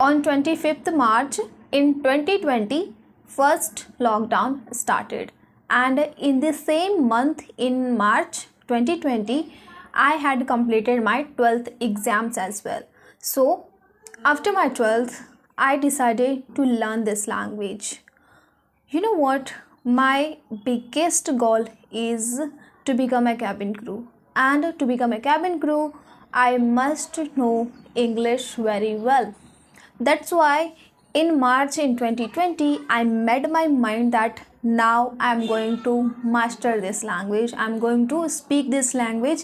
On 25th March in 2020, first lockdown started, and in the same month in March 2020, I had completed my 12th exams as well. So, after my 12th, I decided to learn this language. You know what? My biggest goal is to become a cabin crew. And to become a cabin crew, I must know English very well. That's why in March in 2020, I made my mind that now I'm going to master this language. I'm going to speak this language.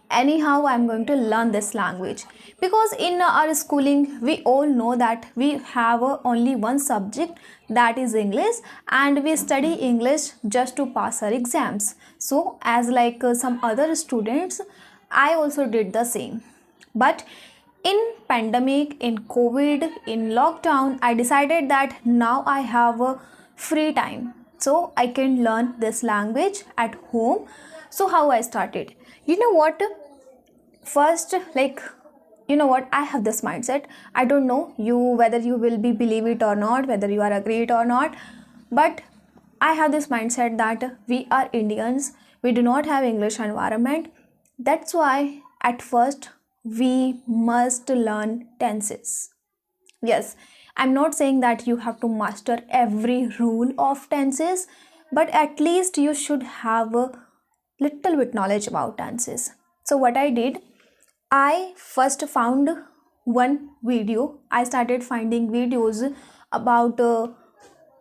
Anyhow, I'm going to learn this language. Because in our schooling, we all know that we have only one subject, that is English, and we study English just to pass our exams. So, as like some other students, I also did the same. But in pandemic, in COVID, in lockdown, I decided that now I have a free time, so I can learn this language at home. So how I started, you know what, first, I have this mindset. I don't know you whether you will be believe it or not, whether you are agree it or not, but I have this mindset that we are Indians, we do not have English environment. That's why at first we must learn tenses. Yes, I'm not saying that you have to master every rule of tenses, but at least you should have a little bit knowledge about tenses. So what I did, I first found one video. I started finding videos about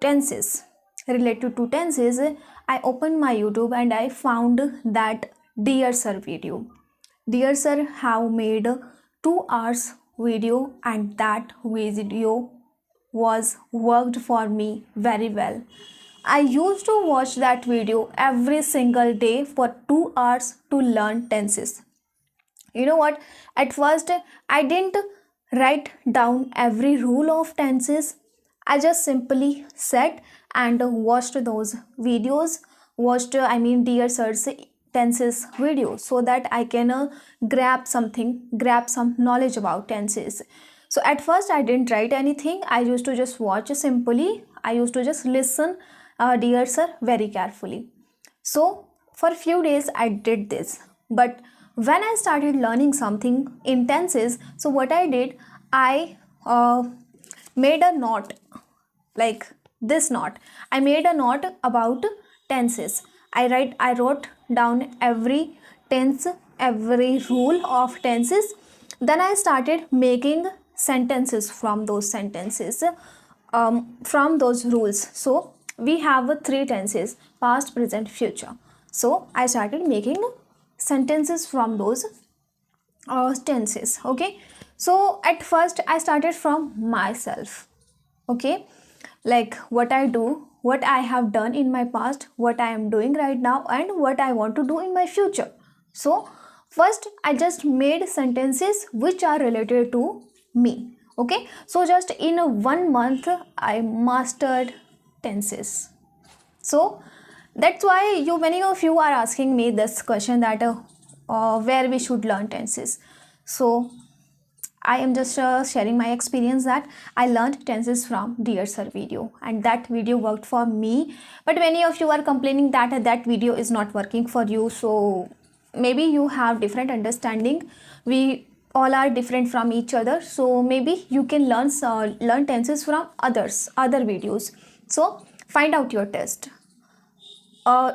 tenses, related to tenses. I opened my YouTube and I found that Dear Sir video. Dear Sir have made 2 hours video, and that video was worked for me very well. I used to watch that video every single day for 2 hours to learn tenses. You know what? At first, I didn't write down every rule of tenses. I just simply sat and watched those videos, Dear Sir's tenses video, so that I can grab some knowledge about tenses. So at first I didn't write anything. I used to just watch simply. I used to just listen Dear Sir very carefully. So for few days I did this, but when I started learning something in tenses, so what I did, I made a note, like this note. I made a note about tenses. I wrote down every tense, every rule of tenses. Then I started making sentences from those sentences, from those rules. So we have 3 tenses: past, present, future. So I started making sentences from those tenses. Okay, so at first I started from myself. Okay, like what I do, what I have done in my past, what I am doing right now, and what I want to do in my future. So first I just made sentences which are related to me. Okay, so just in a 1 month I mastered tenses. So that's why many of you are asking me this question, that where we should learn tenses. So I am just sharing my experience that I learned tenses from Dear Sir video, and that video worked for me. But many of you are complaining that that video is not working for you. So maybe you have different understanding. We all are different from each other. So maybe you can learn tenses from other videos. So find out your test.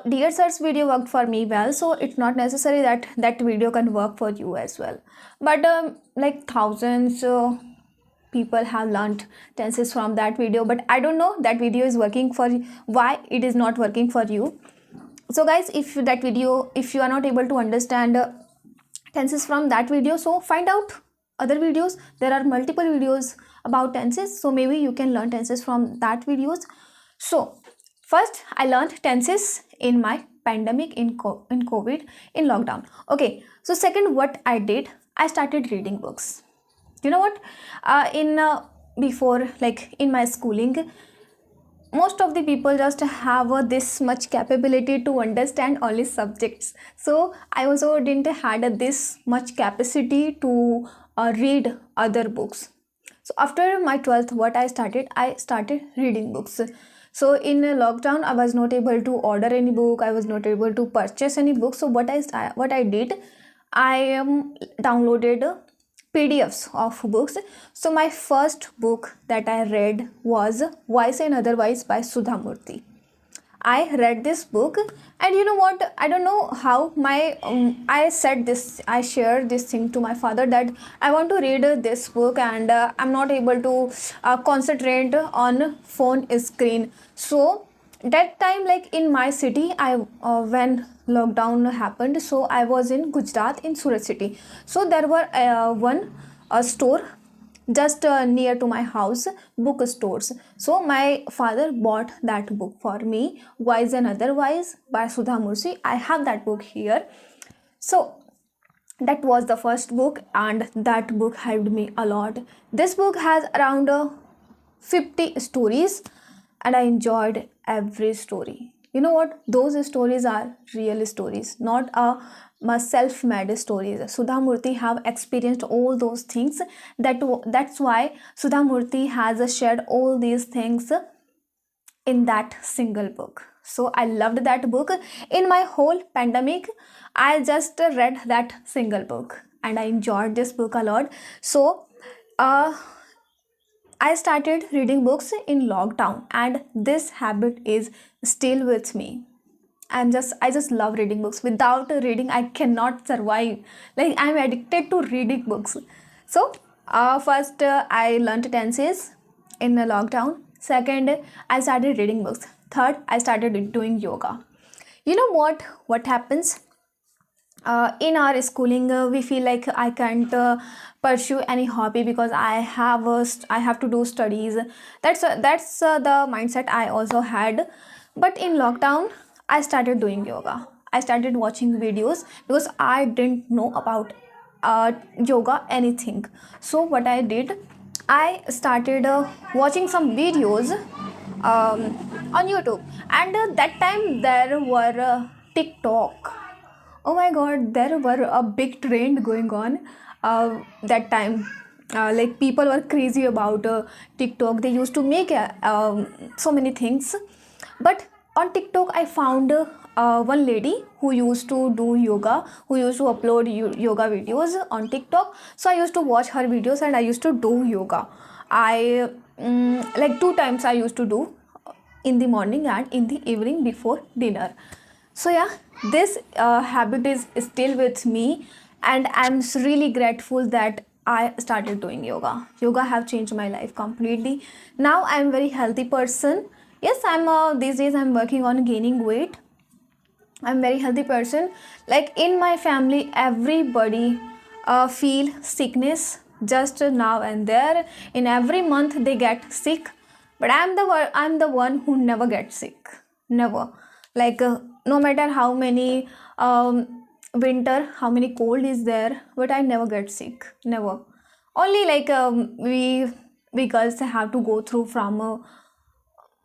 Dear Sir's video worked for me well, so it's not necessary that that video can work for you as well. But like thousands people have learned tenses from that video, but I don't know that video is working for you, why it is not working for you. So guys, if you are not able to understand tenses from that video, so find out other videos. There are multiple videos about tenses, so maybe you can learn tenses from that videos. So first I learned tenses in my pandemic, in COVID, in lockdown. Okay, so second, what I did, I started reading books. You know what, before, like in my schooling, most of the people just have this much capability to understand only subjects. So I also didn't had this much capacity to read other books. So after my 12th, what I started reading books. So in a lockdown, I was not able to order any book, I was not able to purchase any book. So what I did, I downloaded PDFs of books. So my first book that I read was Wise and Otherwise by Sudha Murthy. I read this book, and you know what? I don't know how I shared this thing to my father that I want to read this book, and I'm not able to concentrate on phone screen. So that time, like in my city, I when lockdown happened, so I was in Gujarat in Surat city. So there were one store just near to my house, bookstores. So my father bought that book for me, Wise and Otherwise by Sudha Mursi. I have that book here. So that was the first book, and that book helped me a lot. This book has around 50 stories, and I enjoyed every story. You know what? Those stories are real stories, not self-made stories. Sudha Murthy have experienced all those things. That's why Sudha Murthy has shared all these things in that single book. So I loved that book. In my whole pandemic, I just read that single book, and I enjoyed this book a lot. So I started reading books in lockdown, and this habit is still with me. I just love reading books. Without reading, I cannot survive. Like I'm addicted to reading books. So first I learned tenses in a lockdown. Second, I started reading books. Third, I started doing yoga. You know what? What happens? In our schooling, we feel like I can't pursue any hobby because I have to do studies. That's the mindset I also had. But in lockdown, I started doing yoga. I started watching videos because I didn't know about yoga anything. So what I did, I started watching some videos on YouTube, and that time there were TikTok. Oh my god, there were a big trend going on that time. Like people were crazy about TikTok. They used to make so many things. But on TikTok, I found one lady who used to do yoga, who used to upload yoga videos on TikTok. So I used to watch her videos, and I used to do yoga. I like 2 times I used to do, in the morning and in the evening before dinner. So yeah, this habit is still with me, and I'm really grateful that I started doing yoga. Yoga have changed my life completely. Now I'm very healthy person. Yes, I'm these days I'm working on gaining weight. I'm very healthy person. Like in my family, everybody feel sickness just now and there. In every month they get sick, but I'm the one who never gets sick. Never. Like no matter how many winter, how many cold is there, but I never get sick. Never. Only like we girls have to go through from a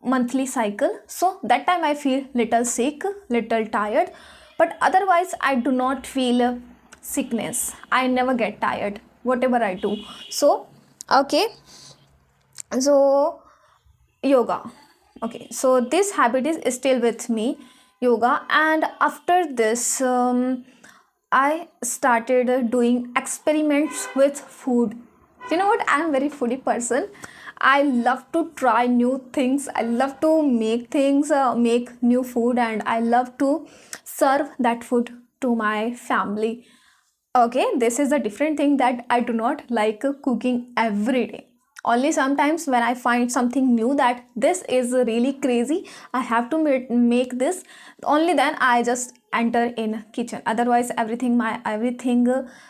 monthly cycle, so that time I feel little sick, little tired, but otherwise I do not feel sickness. I never get tired whatever I do. So okay, so yoga. Okay, so this habit is still with me, yoga. And after this I started doing experiments with food. You know what? I'm a very foodie person. I love to try new things. I love to make things, make new food, and I love to serve that food to my family. Okay, this is a different thing that I do not like cooking every day. Only sometimes when I find something new that this is really crazy, I have to make this. Only then I just enter in kitchen. Otherwise, everything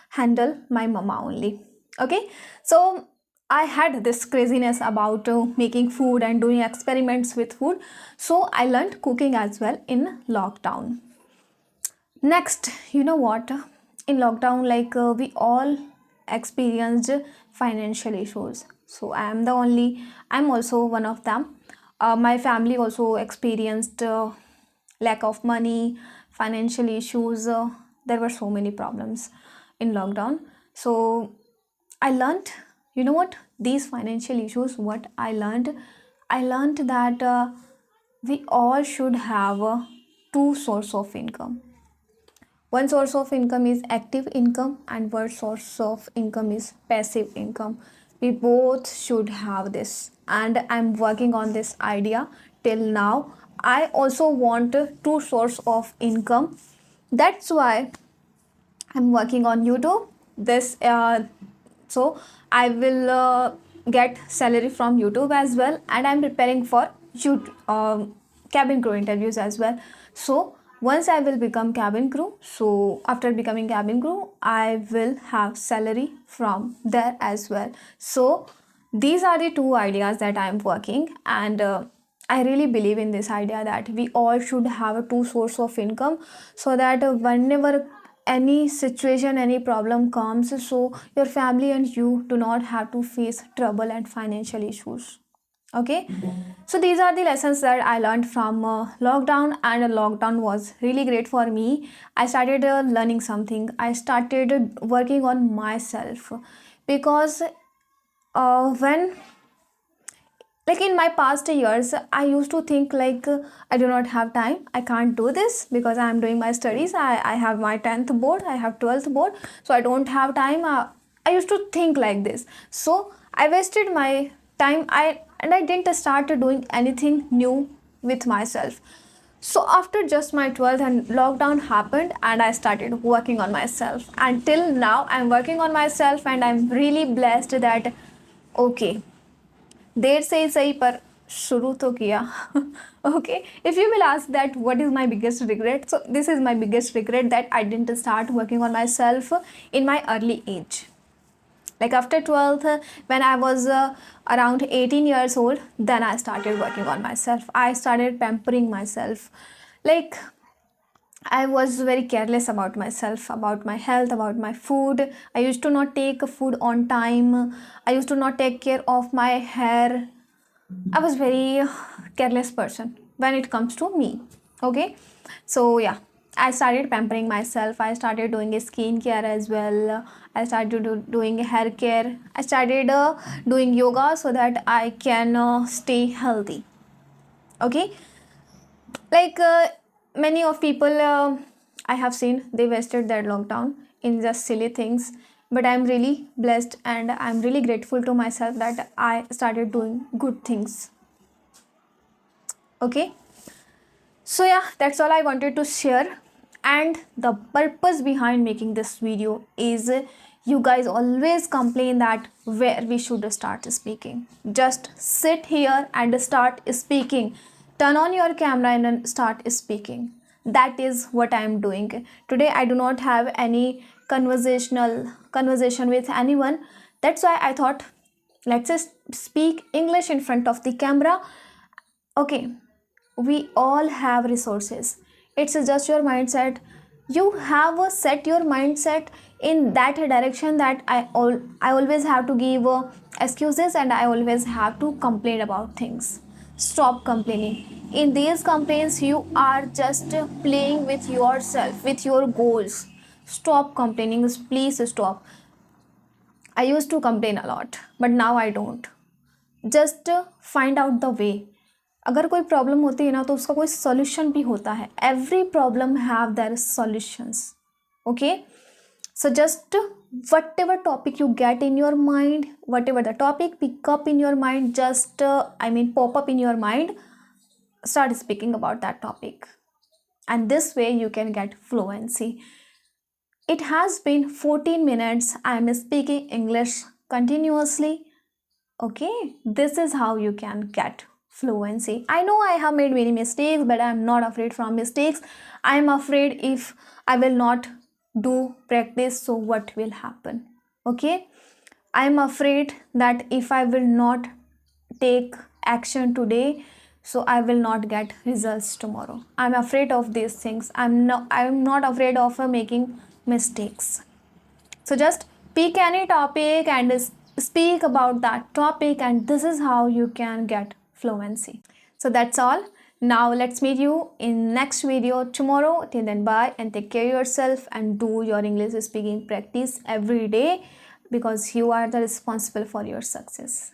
handle my mama only. Okay, so I had this craziness about making food and doing experiments with food. So I learned cooking as well in lockdown. Next, you know what? In lockdown, like we all experienced financial issues. So I'm also one of them. My family also experienced lack of money, financial issues. There were so many problems in lockdown. So I learned, You know what? These financial issues, what I learned that we all should have two source of income. One source of income is active income and one source of income is passive income. We both should have this, and I'm working on this idea till now. I also want two source of income. That's why I'm working on YouTube. This so I will get salary from YouTube as well, and I'm preparing for YouTube, cabin crew interviews as well. So once I will become cabin crew, so after becoming cabin crew, I will have salary from there as well. So these are the two ideas that I'm working, and I really believe in this idea that we all should have a two source of income, so that whenever any situation, any problem comes, so your family and you do not have to face trouble and financial issues. Okay, so these are the lessons that I learned from lockdown, and lockdown was really great for me. I started learning something. I started working on myself, because when, like, in my past years, I used to think like, I do not have time, I can't do this because I am doing my studies. I have my 10th board, I have 12th board, so I don't have time. I used to think like this, so I wasted my time. I didn't start doing anything new with myself. So after just my 12th and lockdown happened, and I started working on myself, and till now I'm working on myself, and I'm really blessed that, okay, देर से ही सही पर शुरू तो किया. Okay, if you will ask that what is my biggest regret, so this is my biggest regret, that I didn't start working on myself in my early age. Like after 12th, when I was around 18 years old, then I started working on myself. I started pampering myself. Like, I was very careless about myself, about my health, about my food. I used to not take food on time. I used to not take care of my hair. I was very careless person when it comes to me. Okay, so yeah, I started pampering myself. I started doing skincare as well. I started doing hair care. I started doing yoga so that I can stay healthy. Okay, like many of people I have seen, they wasted their lockdown in just silly things, but I'm really blessed and I'm really grateful to myself that I started doing good things. Okay, so yeah, that's all I wanted to share. And the purpose behind making this video is, you guys always complain that where we should start speaking. Just sit here and start speaking. Turn on your camera and then start speaking. That is what I am doing. Today I do not have any conversation with anyone. That's why I thought, let's just speak English in front of the camera. Okay, we all have resources. It's just your mindset. You have set your mindset in that direction that I always have to give excuses, and I always have to complain about things. Stop complaining. In these complaints, you are just playing with yourself, with your goals. Stop complaining. Please stop. I used to complain a lot, but now I don't. Just find out the way. अगर कोई problem होती है ना, तो उसका कोई solution भी होता है. Every problem have their solutions. Okay, so just whatever topic you get in your mind, whatever the topic pick up in your mind, just pop up in your mind, start speaking about that topic, and this way you can get fluency. It has been 14 minutes. I am speaking English continuously. Okay, this is how you can get fluency. I know I have made many mistakes, but I'm not afraid from mistakes. I'm afraid if I will not do practice, so what will happen? Okay, I'm afraid that if I will not take action today, so I will not get results tomorrow. I'm afraid of these things. I'm not afraid of making mistakes. So just pick any topic and speak about that topic, and this is how you can get fluency. So that's all. Now let's meet you in next video tomorrow. Till then, bye and take care of yourself and do your English speaking practice every day. because you are the responsible for your success.